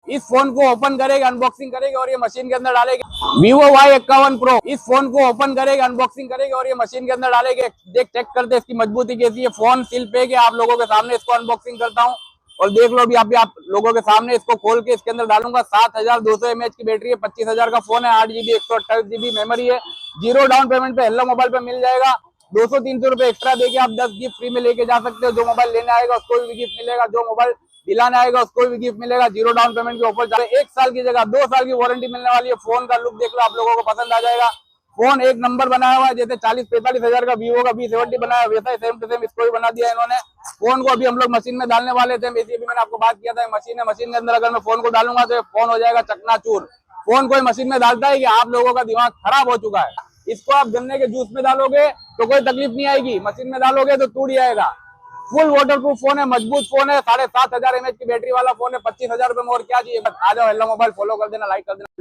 इस फोन को ओपन करेगी, अनबॉक्सिंग करेगी और ये मशीन के अंदर डालेगी। Vivo Y51 Pro, इस फोन को ओपन करेगी, अनबॉक्सिंग करेगी और ये मशीन के अंदर डालेगी। देख चेक करते इसकी मजबूती कैसी है। फोन सील पे के आप लोगों के सामने इसको अनबॉक्सिंग करता हूँ और देख लो अभी आप लोगों के सामने इसको खोल के इसके अंदर डालूंगा। 7200 mAh की बैटरी है, 25,000 का फोन है, 8GB 128GB मेमोरी है। जीरो डाउन पेमेंट पे हेलो मोबाइल पे मिल जाएगा। 200-300 रुपए एक्स्ट्रा देके आप 10 गिफ्ट फ्री में लेके जा सकते हो। जो मोबाइल लेने आएगा उसको भी गिफ्ट मिलेगा, जो मोबाइल दिलाने आएगा उसको भी गिफ्ट मिलेगा। जीरो डाउन पेमेंट के ऊपर 1 साल की जगह 2 साल की वारंटी मिलने वाली है। फोन का लुक देख लो, आप लोगों को पसंद आ जाएगा। फोन एक नंबर बनाया हुआ है, जैसे 40-45 हजार का वीवो का V70 बनाया वैसा ही सेम टू सेम इसको भी बना दिया इन्होंने। फोन को अभी हम लोग मशीन में डालने वाले थे, इसी भी मैंने आपको बात किया था। मशीन है, मशीन के अंदर अगर मैं फोन को डालूंगा तो फोन हो जाएगा चकनाचूर। फोन कोई मशीन में डालता है कि आप लोगों का दिमाग खराब हो चुका है। इसको आप गन्ने के जूस में डालोगे तो कोई तकलीफ नहीं आएगी, मशीन में डालोगे तो टूट जाएगा। फुल वाटरप्रूफ फोन है, मजबूत फोन है, 7500 mAh की बैटरी वाला फोन है। 25,000 रुपए में और क्या चाहिए। आ जाओ हेलो मोबाइल, फॉलो कर देना, लाइक कर देना।